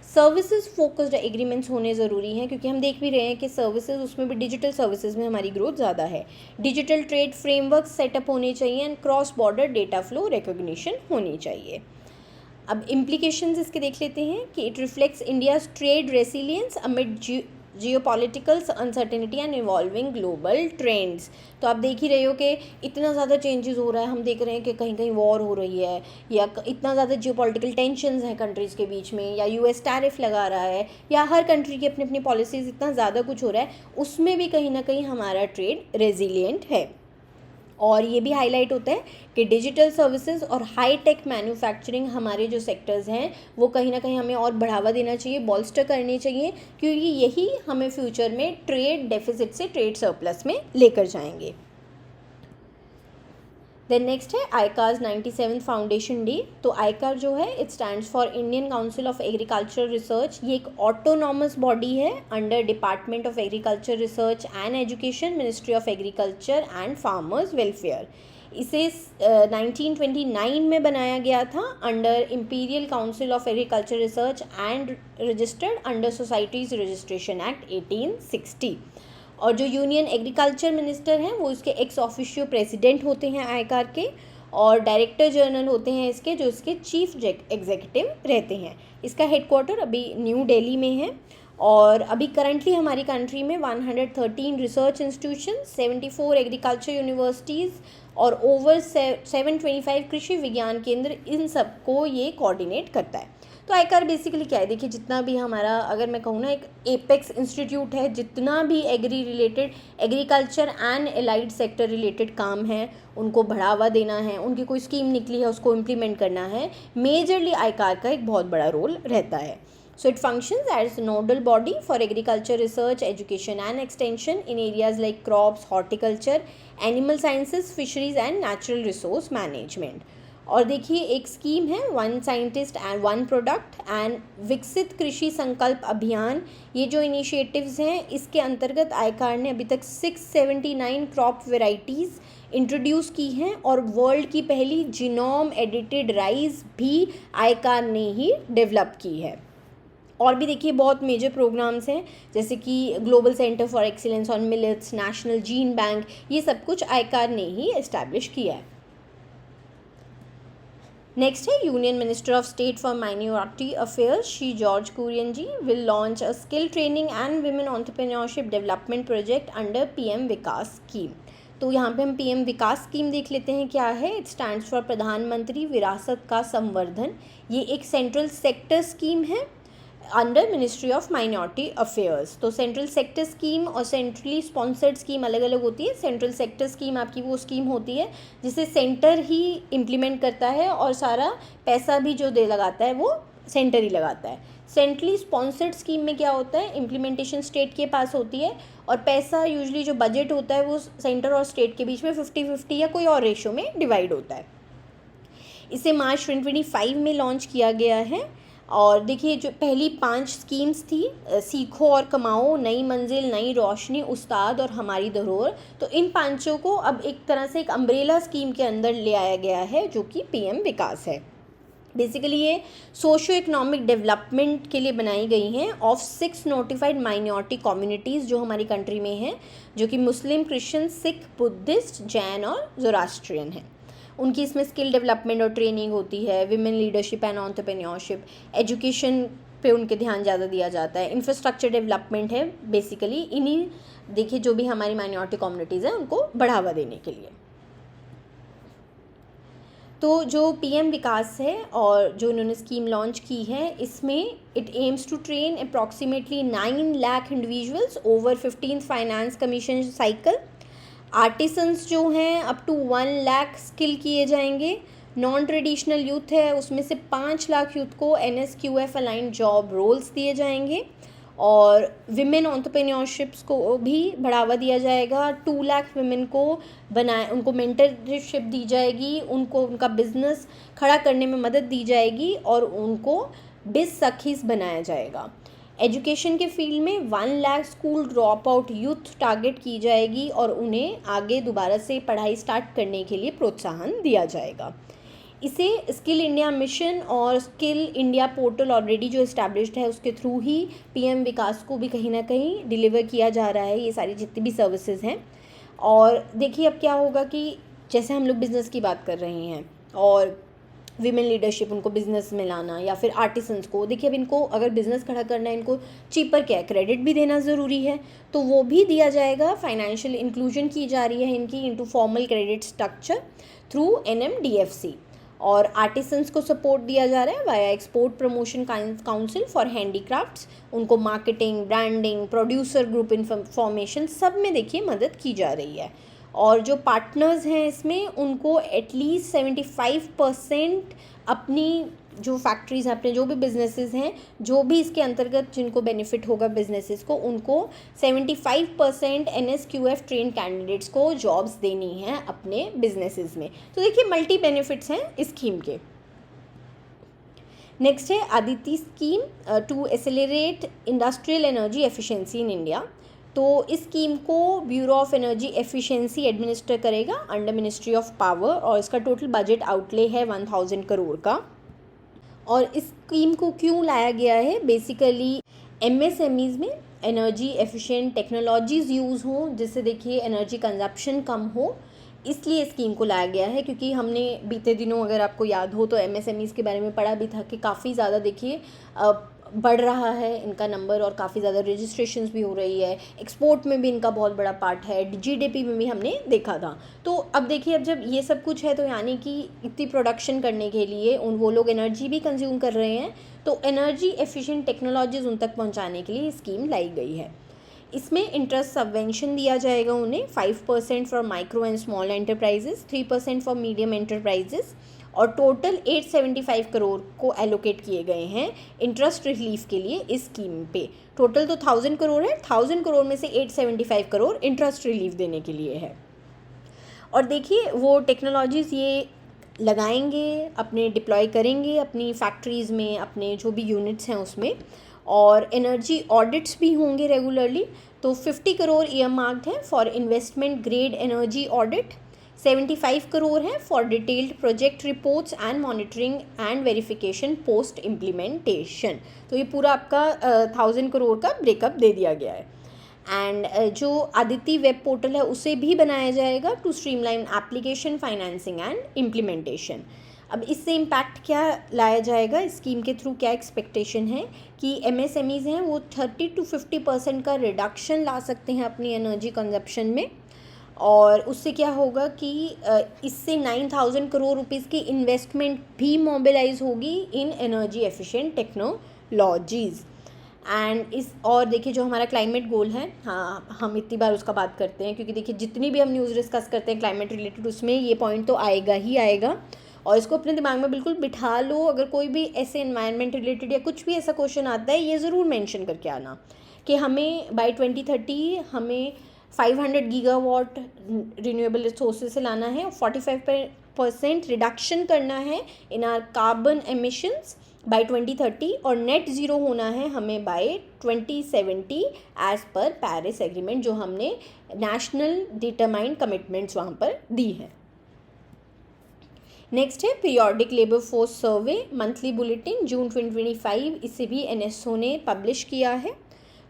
[SPEAKER 1] सर्विसेज फोकस्ड एग्रीमेंट्स होने ज़रूरी हैं क्योंकि हम देख भी रहे हैं कि सर्विसेज, उसमें भी डिजिटल सर्विसेज में हमारी ग्रोथ ज़्यादा है। डिजिटल ट्रेड फ्रेमवर्क सेटअप होने चाहिए and cross border data flow recognition होनी चाहिए। अब इम्प्लीकेशंस इसके देख लेते हैं कि it reflects India's trade resilience amid geopoliticals uncertainty and evolving global trends. तो आप देख ही रहे हो कि इतना ज़्यादा चेंजेस हो रहा है, हम देख रहे हैं कि कहीं कहीं वॉर हो रही है या इतना ज़्यादा जियोपॉलिटिकल टेंशन्स हैं कंट्रीज़ के बीच में, या यूएस टैरिफ लगा रहा है, या हर कंट्री की अपनी अपनी पॉलिसीज़, इतना ज़्यादा कुछ हो रहा है, उसमें भी कहीं ना कहीं हमारा ट्रेड रेजिलियंट है। और ये भी हाईलाइट होता है कि डिजिटल सर्विसेज और हाई टेक मैन्युफैक्चरिंग हमारे जो सेक्टर्स हैं वो कहीं ना कहीं हमें और बढ़ावा देना चाहिए, बॉल्स्टर करनी चाहिए, क्योंकि यही हमें फ्यूचर में ट्रेड डेफिसिट से ट्रेड सरप्लस में लेकर जाएंगे। देन नेक्स्ट है आईकार्स 97th फाउंडेशन डे। तो आईकार जो है it stands for Indian council of agriculture research. ये एक ऑटोनॉमस बॉडी है under department of agriculture research and education, ministry of agriculture and farmers welfare. इसे 1929 में बनाया गया था under imperial council of agriculture research and registered under societies registration act 1860। और जो यूनियन एग्रीकल्चर मिनिस्टर हैं वो इसके एक्स ऑफिशियो प्रेसिडेंट होते हैं आईकार के, और डायरेक्टर जनरल होते हैं इसके, जो इसके चीफ एग्जीक्यूटिव रहते हैं। इसका हेडक्वार्टर अभी न्यू दिल्ली में है और अभी करंटली हमारी कंट्री में 113 रिसर्च इंस्टीट्यूशन, 74 एग्रीकल्चर यूनिवर्सिटीज़ और ओवर 725 कृषि विज्ञान केंद्र, इन सबको ये कोऑर्डिनेट करता है। तो आईकार बेसिकली क्या है, देखिए जितना भी हमारा, अगर मैं कहूँ ना, एक एपेक्स इंस्टीट्यूट है, जितना भी agriculture and allied sector related काम है उनको बढ़ावा देना है, उनकी कोई स्कीम निकली है उसको इम्प्लीमेंट करना है, मेजरली आईकार का एक बहुत बड़ा रोल रहता है। So it functions as a nodal body for agriculture research, education and extension in areas like crops, horticulture, animal sciences, fisheries and natural resource management. और देखिए एक स्कीम है one scientist and one product and विकसित कृषि संकल्प अभियान, ये जो इनिशिएटिव्स हैं इसके अंतर्गत आईकार ने अभी तक 679 क्रॉप वेराइटीज़ इंट्रोड्यूस की हैं और वर्ल्ड की पहली जीनोम एडिटेड राइस भी आईकार ने ही डेवलप की है। और भी देखिए बहुत मेजर प्रोग्राम्स हैं जैसे कि global centre for excellence on millets, national gene bank, ये सब कुछ आईकार ने ही एस्टैब्लिश किया है। नेक्स्ट है union minister of state for minority affairs Shri George Kurian ji will launch a skill training and women entrepreneurship development project under PM Vikas scheme. तो यहाँ पे हम पीएम विकास स्कीम देख लेते हैं क्या है। इट स्टैंड्स फॉर प्रधानमंत्री विरासत का संवर्धन। ये एक सेंट्रल सेक्टर स्कीम है under ministry of minority affairs. तो सेंट्रल सेक्टर स्कीम और सेंट्रली स्पॉन्सर्ड स्कीम अलग अलग होती है। सेंट्रल सेक्टर स्कीम आपकी वो स्कीम होती है जिसे सेंटर ही इम्प्लीमेंट करता है और सारा पैसा भी जो लगाता है वो सेंटर ही लगाता है। सेंट्रली स्पॉन्सर्ड स्कीम में क्या होता है, इम्प्लीमेंटेशन स्टेट के पास होती है और पैसा यूजुअली जो बजट होता है वो सेंटर और स्टेट के बीच में 50-50 या कोई और रेशो में डिवाइड होता है। इसे मार्च 2025 में लॉन्च किया गया है। और देखिए जो पहली 5 स्कीम्स थी, सीखो और कमाओ, नई मंजिल, नई रोशनी, उस्ताद और हमारी धरोहर, तो इन पांचों को अब एक तरह से एक अम्ब्रेला स्कीम के अंदर ले आया गया है जो कि पीएम विकास है। बेसिकली ये सोशो इकोनॉमिक डेवलपमेंट के लिए बनाई गई हैं ऑफ 6 नोटिफाइड माइनॉरिटी कम्युनिटीज़ जो हमारी कंट्री में हैं, जो कि मुस्लिम, क्रिश्चियन, सिख, बुद्धिस्ट, जैन और ज़ोरास्ट्रियन हैं। उनकी इसमें स्किल डेवलपमेंट और ट्रेनिंग होती है, women leadership and entrepreneurship, education पे उनके ध्यान ज़्यादा दिया जाता है, इंफ्रास्ट्रक्चर डेवलपमेंट है बेसिकली इन्हीं, देखिए जो भी हमारी माइनॉरिटी कम्युनिटीज़ हैं उनको बढ़ावा देने के लिए। तो जो पीएम विकास है और जो उन्होंने स्कीम लॉन्च की है, इसमें it aims to train approximately 9 lakh individuals over 15th finance commission cycle. Artisans जो हैं अप टू 1 लाख स्किल किए जाएंगे। नॉन ट्रेडिशनल यूथ है उसमें से 5 लाख यूथ को NSQF अलाइंड जॉब रोल्स दिए जाएंगे और विमेन एंटरप्रेन्योरशिप्स को भी बढ़ावा दिया जाएगा। 2 लाख विमेन को उनको मेंटरशिप दी जाएगी, उनको उनका बिजनेस खड़ा करने में मदद दी जाएगी और उनको बिज सखीस बनाया जाएगा। एजुकेशन के फील्ड में 1 lakh school drop out youth target की जाएगी और उन्हें आगे दोबारा से पढ़ाई स्टार्ट करने के लिए प्रोत्साहन दिया जाएगा। इसे स्किल इंडिया मिशन और स्किल इंडिया पोर्टल ऑलरेडी जो इस्टेब्लिश्ड है उसके थ्रू ही पीएम विकास को भी कहीं ना कहीं डिलीवर किया जा रहा है, ये सारी जितनी भी सर्विसेज हैं। और देखिए अब क्या होगा कि जैसे हम लोग बिज़नेस की बात कर रहे हैं और विमेन लीडरशिप, उनको बिज़नेस में लाना, या फिर आर्टिसंस को, देखिए अब इनको अगर बिज़नेस खड़ा करना है, इनको चीपर क्या है, क्रेडिट भी देना ज़रूरी है, तो वो भी दिया जाएगा। फाइनेंशियल इंक्लूजन की जा रही है इनकी into formal credit structure through NMDFC। और आर्टिसंस को सपोर्ट दिया जा रहा है via export promotion council for handicrafts, उनको marketing, branding, producer group information सब में देखिए मदद की जा रही है। और जो पार्टनर्स हैं इसमें उनको एटलीस्ट 75% अपनी जो फैक्ट्रीज़ हैं, अपने जो भी बिजनेसेस हैं, जो भी इसके अंतर्गत जिनको बेनिफिट होगा बिजनेसेस को, उनको 75% NSQF ट्रेन कैंडिडेट्स को जॉब्स देनी है अपने बिजनेसेस में। तो देखिए मल्टी बेनिफिट्स हैं इस स्कीम के। नेक्स्ट है ADITI scheme to accelerate industrial energy efficiency in India. तो इस स्कीम को bureau of energy efficiency administer करेगा अंडर मिनिस्ट्री ऑफ पावर और इसका टोटल बजट आउटले है 1000 करोड़ का। और इस स्कीम को क्यों लाया गया है, बेसिकली MSMEs में एनर्जी एफिशिएंट टेक्नोलॉजीज़ यूज़ हों जिससे देखिए एनर्जी कंजप्शन कम हो, इसलिए स्कीम को लाया गया है। क्योंकि हमने बीते दिनों, अगर आपको याद हो तो MSMEs के बारे में पढ़ा भी था कि काफ़ी ज़्यादा देखिए बढ़ रहा है इनका नंबर और काफ़ी ज़्यादा रजिस्ट्रेशंस भी हो रही है, एक्सपोर्ट में भी इनका बहुत बड़ा पार्ट है, जीडीपी में भी हमने देखा था। तो अब देखिए, अब जब ये सब कुछ है तो यानी कि इतनी प्रोडक्शन करने के लिए वो लोग एनर्जी भी कंज्यूम कर रहे हैं, तो एनर्जी एफिशिएंट टेक्नोलॉजीज़ उन तक पहुँचाने के लिए स्कीम लाई गई है। इसमें इंटरेस्ट सबवेंशन दिया जाएगा उन्हें 5% for micro and small enterprises, 3% for medium enterprises, और टोटल 875 करोड़ को एलोकेट किए गए हैं इंटरेस्ट रिलीफ के लिए इस स्कीम पे। टोटल तो 1000 करोड़ है, 1000 करोड़ में से 875 करोड़ इंटरेस्ट रिलीफ देने के लिए है। और देखिए वो टेक्नोलॉजीज़ ये लगाएंगे, अपने डिप्लॉय करेंगे अपनी फैक्ट्रीज़ में, अपने जो भी यूनिट्स हैं उसमें, और एनर्जी ऑडिट्स भी होंगे रेगुलरली। तो 50 करोड़ ईयरमार्क्ड है for investment grade energy audit, 75 crore है for detailed project reports and monitoring and verification post implementation. तो ये पूरा आपका 1000 करोड़ का ब्रेकअप दे दिया गया है। एंड जो आदित्य वेब पोर्टल है उसे भी बनाया जाएगा to streamline application financing and implementation. अब इससे इम्पैक्ट क्या लाया जाएगा, इस स्कीम के थ्रू क्या एक्सपेक्टेशन है कि एमएसएमईज़ हैं वो 30 to 50% का रिडक्शन ला सकते हैं अपनी एनर्जी कंजप्शन में, और उससे क्या होगा कि इससे 9000 करोड़ रुपीज़ की इन्वेस्टमेंट भी मोबिलाइज होगी इन एनर्जी एफिशिएंट टेक्नोलॉजीज़। एंड इस और देखिए जो हमारा क्लाइमेट गोल है, हाँ हम इतनी बार उसका बात करते हैं क्योंकि देखिए जितनी भी हम न्यूज़ डिस्कस करते हैं क्लाइमेट रिलेटेड उसमें ये पॉइंट तो आएगा ही आएगा, और इसको अपने दिमाग में बिल्कुल बिठा लो। अगर कोई भी ऐसे एनवायरनमेंट रिलेटेड या कुछ भी ऐसा क्वेश्चन आता है ये ज़रूर मेंशन करके आना कि हमें बाय 2030 हमें 500 गीगावाट रिन्यूएबल रिसोर्सेज से लाना है, 45% रिडक्शन करना है in our carbon emissions by 2030, और नेट ज़ीरो होना है हमें by 2070 as per Paris agreement, जो हमने नेशनल डिटरमाइंड कमिटमेंट्स वहाँ पर दी है। नेक्स्ट है periodic labour force survey monthly bulletin June 2025, इसे भी एनएसओ ने पब्लिश किया है।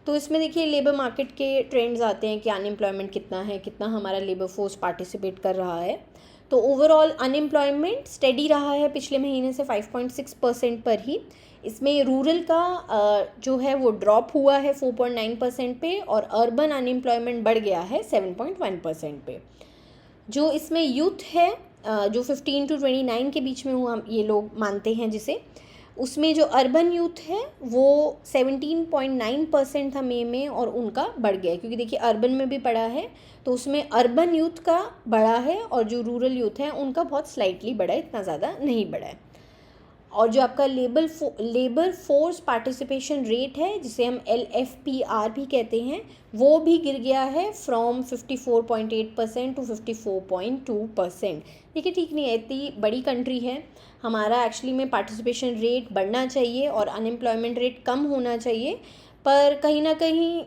[SPEAKER 1] तो इसमें देखिए लेबर मार्केट के ट्रेंड्स आते हैं कि अनएम्प्लॉयमेंट कितना है, कितना हमारा लेबर फोर्स पार्टिसिपेट कर रहा है। तो ओवरऑल अनएम्प्लॉयमेंट स्टेडी रहा है पिछले महीने से 5.6% पर ही। इसमें रूरल का जो है वो ड्रॉप हुआ है 4.9% पे, और अर्बन अनएम्प्लॉयमेंट बढ़ गया है 7.1% पे। जो इसमें यूथ है जो 15 to 29 के बीच में हुआ ये लोग मानते हैं जिसे, उसमें जो अर्बन यूथ है वो 17.9% था मई में, और उनका बढ़ गया है क्योंकि देखिए अर्बन में भी पड़ा है तो उसमें अर्बन यूथ का बढ़ा है, और जो रूरल यूथ है उनका बहुत स्लाइटली बढ़ा है, इतना ज़्यादा नहीं बढ़ा है। और जो आपका लेबर फोर्स पार्टिसिपेशन रेट है जिसे हम LFPR भी कहते हैं, वो भी गिर गया है फ्रॉम 54.8% to 54.2%। देखिए ठीक नहीं है, इतनी बड़ी कंट्री है, हमारा एक्चुअली में पार्टिसिपेशन रेट बढ़ना चाहिए और अनएम्प्लॉयमेंट रेट कम होना चाहिए, पर कहीं ना कहीं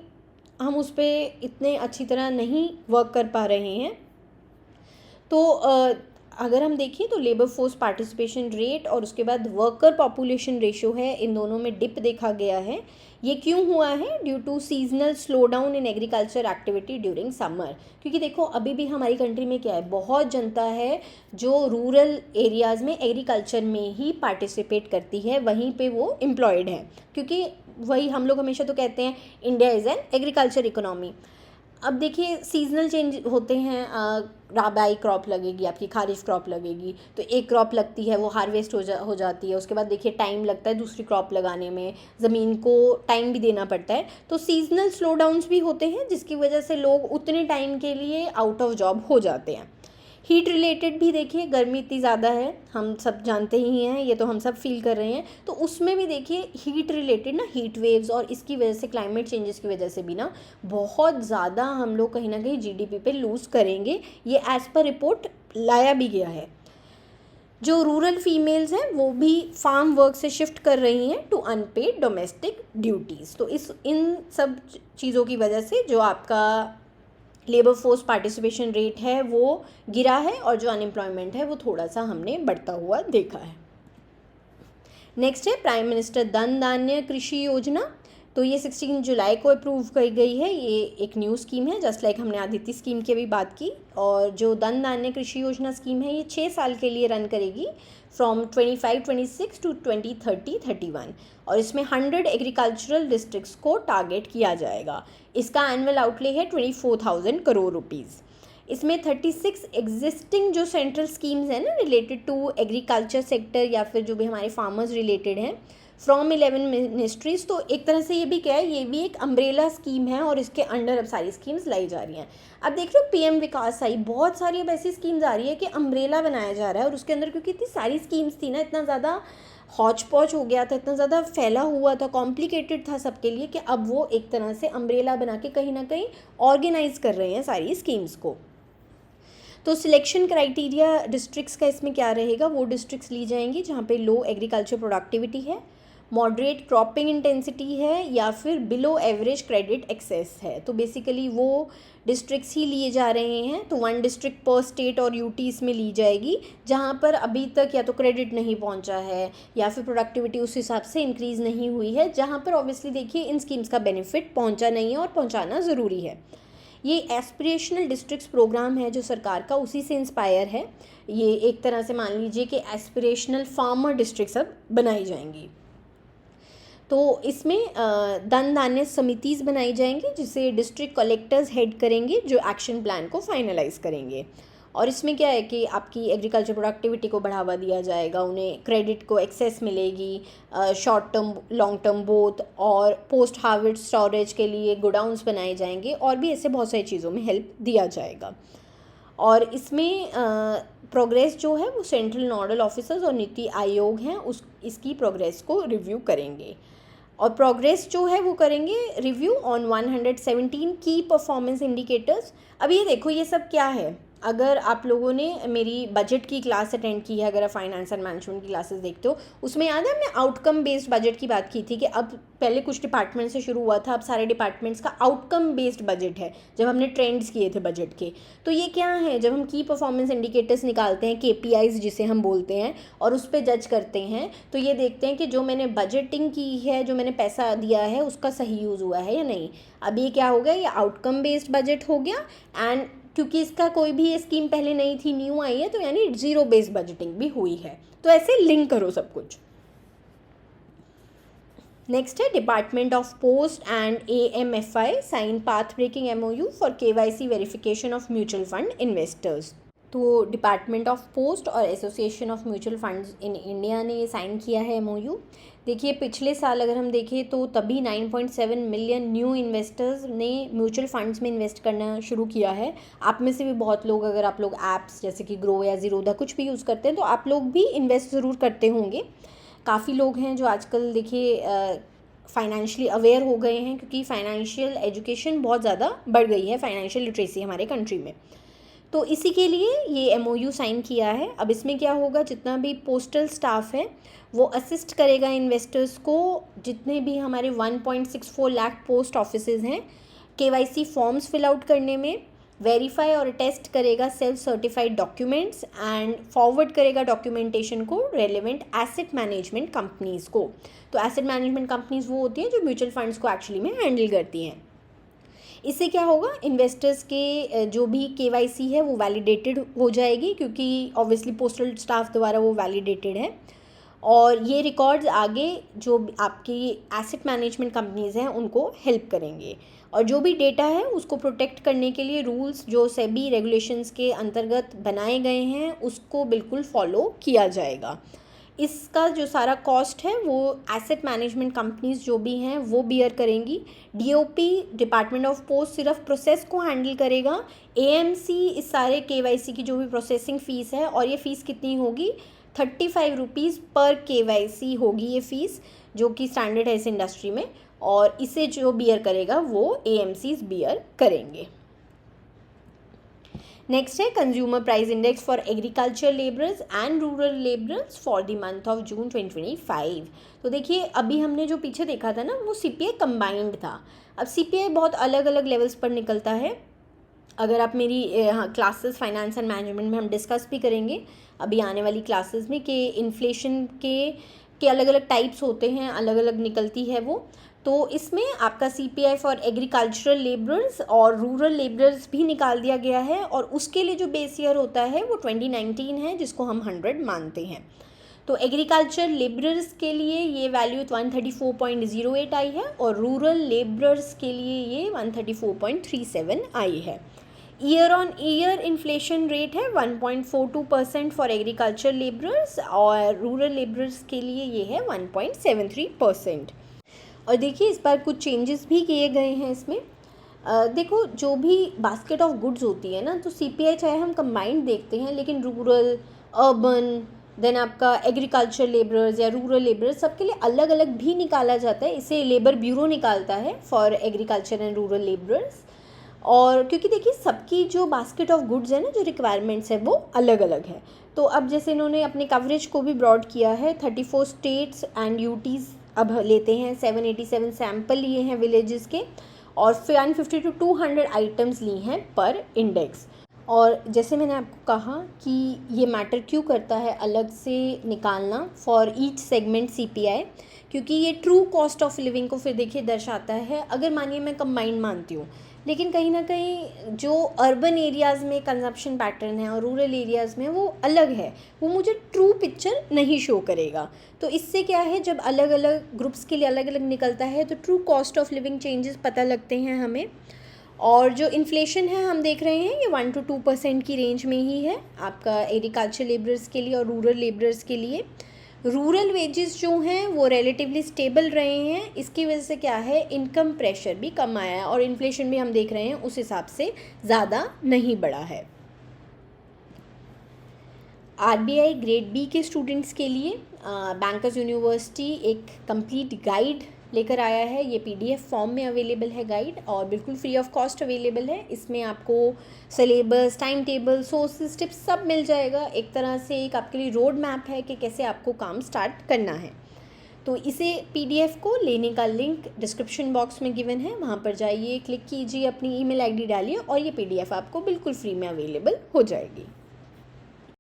[SPEAKER 1] हम उस पर इतने अच्छी तरह नहीं वर्क कर पा रहे हैं। तो अगर हम देखें तो लेबर फोर्स पार्टिसिपेशन रेट और उसके बाद वर्कर पॉपुलेशन रेशियो है, इन दोनों में डिप देखा गया है। ये क्यों हुआ है? Due to seasonal slow down in agriculture activity during summer. क्योंकि देखो अभी भी हमारी कंट्री में क्या है, बहुत जनता है जो रूरल एरियाज़ में एग्रीकल्चर में ही पार्टिसिपेट करती है, वहीं पे वो एम्प्लॉयड है, क्योंकि वही हम लोग हमेशा तो कहते हैं India is an agriculture economy. अब देखिए सीजनल चेंज होते हैं, राबाई क्रॉप लगेगी, आपकी खारिफ क्रॉप लगेगी, तो एक क्रॉप लगती है वो हार्वेस्ट हो जाती है, उसके बाद देखिए टाइम लगता है दूसरी क्रॉप लगाने में, ज़मीन को टाइम भी देना पड़ता है, तो सीजनल स्लो डाउन्स भी होते हैं जिसकी वजह से लोग उतने टाइम के लिए आउट ऑफ जॉब हो जाते हैं। हीट रिलेटेड भी देखिए, गर्मी इतनी ज़्यादा है, हम सब जानते ही हैं, ये तो हम सब फील कर रहे हैं, तो उसमें भी देखिए हीट रिलेटेड ना, हीट वेव्स और इसकी वजह से क्लाइमेट चेंजेस की वजह से भी ना बहुत ज़्यादा हम लोग कहीं ना कहीं GDP पे लूज़ करेंगे, ये एज़ पर रिपोर्ट लाया भी गया है। जो रूरल फीमेल्स हैं वो भी फार्म वर्क से शिफ्ट कर रही हैं टू अनपेड डोमेस्टिक ड्यूटीज़। तो इन सब चीज़ों की वजह से जो आपका लेबर फोर्स पार्टिसिपेशन रेट है वो गिरा है, और जो अनएम्प्लॉयमेंट है वो थोड़ा सा हमने बढ़ता हुआ देखा है। नेक्स्ट है प्राइम मिनिस्टर धन धान्य कृषि योजना। तो ये 16 जुलाई को अप्रूव की गई है। ये एक न्यू स्कीम है, जस्ट लाइक हमने आदित्य स्कीम की भी बात की। और जो धन धान्य कृषि योजना स्कीम है, ये 6 साल के लिए रन करेगी, फ्रॉम 25-26 टू 2030-31। और इसमें 100 एग्रीकल्चरल डिस्ट्रिक्ट्स को टारगेट किया जाएगा। इसका एनुअल आउटले है 24,000 करोड़ रुपीज़। इसमें 36 एग्जिस्टिंग जो सेंट्रल स्कीम्स हैं ना रिलेटेड टू एग्रीकल्चर सेक्टर या फिर जो भी हमारे फार्मर्स रिलेटेड हैं, फ्रॉम 11 मिनिस्ट्रीज़। तो एक तरह से ये भी क्या है, ये भी एक अम्ब्रेला स्कीम है और इसके अंडर अब सारी स्कीम्स लाई जा रही हैं। अब देख लो पीएम विकास आई, बहुत सारी अब ऐसी स्कीम्स आ रही है कि अम्ब्रेला बनाया जा रहा है, और उसके अंदर क्योंकि इतनी सारी स्कीम्स थी ना, इतना ज़्यादा हौच पौच हो गया था, इतना ज़्यादा फैला हुआ था, कॉम्प्लिकेटेड था सबके लिए, कि अब वो एक तरह से अम्ब्रेला बना के कहीं ना कहीं ऑर्गेनाइज कर रहे हैं सारी स्कीम्स को। तो सिलेक्शन क्राइटेरिया डिस्ट्रिक्ट्स का इसमें क्या रहेगा, वो डिस्ट्रिक्ट्स ली जाएंगी जहाँ पे लो एग्रीकल्चर प्रोडक्टिविटी है, मॉडरेट क्रॉपिंग इंटेंसिटी है, या फिर बिलो एवरेज क्रेडिट एक्सेस है। तो बेसिकली वो डिस्ट्रिक्ट्स ही लिए जा रहे हैं। तो 1 डिस्ट्रिक्ट पर स्टेट और यूटी इसमें ली जाएगी जहाँ पर अभी तक या तो क्रेडिट नहीं पहुँचा है या फिर प्रोडक्टिविटी उस हिसाब से इंक्रीज़ नहीं हुई है, जहाँ पर ऑब्वियसली देखिए इन स्कीम्स का बेनिफिट पहुँचा नहीं है और पहुँचाना ज़रूरी है। ये एस्पिरेशनल डिस्ट्रिक्ट्स प्रोग्राम है जो सरकार का, उसी से इंस्पायर है। ये एक तरह से मान लीजिए कि एस्पिरेशनल फार्मर डिस्ट्रिक्ट्स अब बनाई जाएंगी। तो इसमें धन धान्य समितिज़ बनाई जाएंगी जिसे डिस्ट्रिक्ट कलेक्टर्स हेड करेंगे, जो एक्शन प्लान को फाइनलाइज करेंगे। और इसमें क्या है कि आपकी एग्रीकल्चर प्रोडक्टिविटी को बढ़ावा दिया जाएगा, उन्हें क्रेडिट को एक्सेस मिलेगी, short term long term both, और पोस्ट हार्वेस्ट स्टोरेज के लिए गोडाउन्स बनाए जाएंगे, और भी ऐसे बहुत सारी चीज़ों में हेल्प दिया जाएगा। और इसमें प्रोग्रेस जो है वो सेंट्रल नोडल ऑफिसर्स और नीति आयोग हैं इसकी प्रोग्रेस को रिव्यू करेंगे। और प्रोग्रेस जो है वो करेंगे रिव्यू ऑन 117 की परफॉर्मेंस इंडिकेटर्स। अब ये देखो ये सब क्या है, अगर आप लोगों ने मेरी बजट की क्लास अटेंड की है, अगर आप फाइनेंस एंड मैनेजमेंट की क्लासेस देखते हो, उसमें याद है हमने आउटकम बेस्ड बजट की बात की थी कि अब पहले कुछ डिपार्टमेंट से शुरू हुआ था, अब सारे डिपार्टमेंट्स का आउटकम बेस्ड बजट है, जब हमने ट्रेंड्स किए थे बजट के। तो ये क्या है, जब हम की परफॉर्मेंस इंडिकेटर्स निकालते हैं, KPIs जिसे हम बोलते हैं, और उस पर जज करते हैं, तो ये देखते हैं कि जो मैंने बजटिंग की है, जो मैंने पैसा दिया है, उसका सही यूज़ हुआ है या नहीं। अब ये क्या हो गया, ये आउटकम बेस्ड बजट हो गया। एंड क्योंकि इसका कोई भी ये स्कीम पहले नहीं थी, न्यू आई है, तो यानी 0 बेस्ड बजटिंग भी हुई है। तो ऐसे लिंक करो सब कुछ। नेक्स्ट है department of post and AMFI sign path breaking MOU for KYC verification of mutual fund investors. तो डिपार्टमेंट ऑफ पोस्ट और association of mutual funds in India ने साइन किया है MOU। देखिए पिछले साल अगर हम देखें तो तभी 9.7 मिलियन न्यू इन्वेस्टर्स ने म्यूचुअल फंड्स में इन्वेस्ट करना शुरू किया है। आप में से भी बहुत लोग, अगर आप लोग ऐप्स जैसे कि ग्रो या ज़ीरोधा कुछ भी यूज़ करते हैं, तो आप लोग भी इन्वेस्ट ज़रूर करते होंगे। काफ़ी लोग हैं जो आजकल देखिए फाइनेंशियली अवेयर हो गए हैं, क्योंकि फाइनेंशियल एजुकेशन बहुत ज़्यादा बढ़ गई है, फाइनेंशियल लिटरेसी हमारे कंट्री में। तो इसी के लिए ये MOU साइन किया है। अब इसमें क्या होगा, जितना भी पोस्टल स्टाफ है वो असिस्ट करेगा इन्वेस्टर्स को, जितने भी हमारे 1.64 लाख पोस्ट ऑफिसेज हैं, KYC फॉर्म्स फिल आउट करने में, वेरीफाई और टेस्ट करेगा self certified documents, and forward करेगा डॉक्यूमेंटेशन को रेलेवेंट एसेट मैनेजमेंट कंपनीज़ को। तो एसेट मैनेजमेंट कंपनीज़ वो होती हैं जो म्यूचुअल फंड्स को एक्चुअली में हैंडल करती हैं। इससे क्या होगा, इन्वेस्टर्स के जो भी KYC है वो वैलिडेटेड हो जाएगी, क्योंकि ऑब्वियसली पोस्टल स्टाफ द्वारा वो वैलिडेटेड है। और ये रिकॉर्ड्स आगे जो आपकी एसेट मैनेजमेंट कंपनीज़ हैं उनको हेल्प करेंगे। और जो भी डेटा है उसको प्रोटेक्ट करने के लिए रूल्स जो सेबी रेगुलेशंस के अंतर्गत बनाए गए हैं उसको बिल्कुल फॉलो किया जाएगा। इसका जो सारा कॉस्ट है वो एसेट मैनेजमेंट कंपनीज़ जो भी हैं वो बियर करेंगी। DOP डिपार्टमेंट ऑफ पोस्ट सिर्फ प्रोसेस को हैंडल करेगा। AMC इस सारे KYC की जो भी प्रोसेसिंग फ़ीस है, और ये फ़ीस कितनी होगी, 35 रुपीज़ पर KYC होगी ये फ़ीस, जो कि स्टैंडर्ड है इस इंडस्ट्री में। और इसे जो बियर करेगा वो AMCs बियर करेंगे। नेक्स्ट है consumer price index for agriculture labourers and rural labourers for the month of June 2025। तो देखिए अभी हमने जो पीछे देखा था ना वो CPI कंबाइंड था। अब CPI बहुत अलग अलग लेवल्स पर निकलता है। अगर आप मेरी क्लासेस फाइनेंस एंड मैनेजमेंट में हम डिस्कस भी करेंगे अभी आने वाली क्लासेस में कि इन्फ्लेशन के अलग अलग टाइप्स होते हैं, अलग अलग निकलती है वो। तो इसमें आपका CPI फॉर एग्रीकल्चरल लेबरर्स और रूरल लेबरर्स भी निकाल दिया गया है, और उसके लिए जो बेस ईयर होता है वो 2019 है, जिसको हम 100 मानते हैं। तो एग्रीकल्चर लेबरर्स के लिए ये वैल्यू 134.08 आई है, और रूरल लेबरर्स के लिए ये 134.37 आई है। Year on year inflation rate है 1.42% फॉर एग्रीकल्चर लेबरर्स, और रूरल लेबरर्स के लिए ये है 1.73%। और देखिए इस बार कुछ चेंजेस भी किए गए हैं इसमें। देखो जो भी बास्केट ऑफ गुड्स होती है ना, तो CPI चाहे हम कंबाइंड देखते हैं, लेकिन रूरल, अर्बन, देन आपका एग्रीकल्चर लेबरर्स या रूरल लेबरर्स, सबके लिए अलग अलग भी निकाला जाता है। इसे लेबर ब्यूरो निकालता है for agriculture and rural labourers. और क्योंकि देखिए सबकी जो बास्केट ऑफ गुड्स है ना, जो रिक्वायरमेंट्स है वो अलग अलग है। तो अब जैसे इन्होंने अपने कवरेज को भी ब्रॉड किया है, 34 स्टेट्स एंड यूटीज़ अब लेते हैं, 787 सैम्पल लिए हैं विलेजेस के, और 150 to 200 आइटम्स ली हैं पर इंडेक्स। और जैसे मैंने आपको कहा कि ये मैटर क्यों करता है अलग से निकालना फॉर ईच सेगमेंट CPI, क्योंकि ये ट्रू कॉस्ट ऑफ लिविंग को फिर देखिए दर्शाता है। अगर मानिए मैं कंबाइंड मानती हूँ, लेकिन कहीं ना कहीं जो अर्बन एरियाज़ में कंजप्शन पैटर्न है और रूरल एरियाज़ में वो अलग है, वो मुझे ट्रू पिक्चर नहीं शो करेगा। तो इससे क्या है, जब अलग अलग ग्रुप्स के लिए अलग अलग निकलता है तो true cost of living changes पता लगते हैं हमें। और जो इन्फ्लेशन है हम देख रहे हैं ये 1 to 2% की रेंज में ही है आपका एग्रीकल्चर लेबरर्स के लिए और रूरल लेबरर्स के लिए। रूरल वेजेस जो हैं वो रिलेटिवली स्टेबल रहे हैं, इसकी वजह से क्या है, इनकम प्रेशर भी कम आया है, और इन्फ्लेशन भी हम देख रहे हैं उस हिसाब से ज़्यादा नहीं बढ़ा है। RBI ग्रेड B के स्टूडेंट्स के लिए बैंकर्स यूनिवर्सिटी एक कंप्लीट गाइड लेकर आया है। ये PDF फॉर्म में अवेलेबल है गाइड, और बिल्कुल फ्री ऑफ कॉस्ट अवेलेबल है। इसमें आपको syllabus, time table, sources, tips सब मिल जाएगा। एक तरह से एक आपके लिए रोड मैप है कि कैसे आपको काम स्टार्ट करना है। तो इसे PDF को लेने का लिंक डिस्क्रिप्शन बॉक्स में गिवन है, वहाँ पर जाइए, क्लिक कीजिए, अपनी email ID डालिए, और ये PDF आपको बिल्कुल फ्री में अवेलेबल हो जाएगी।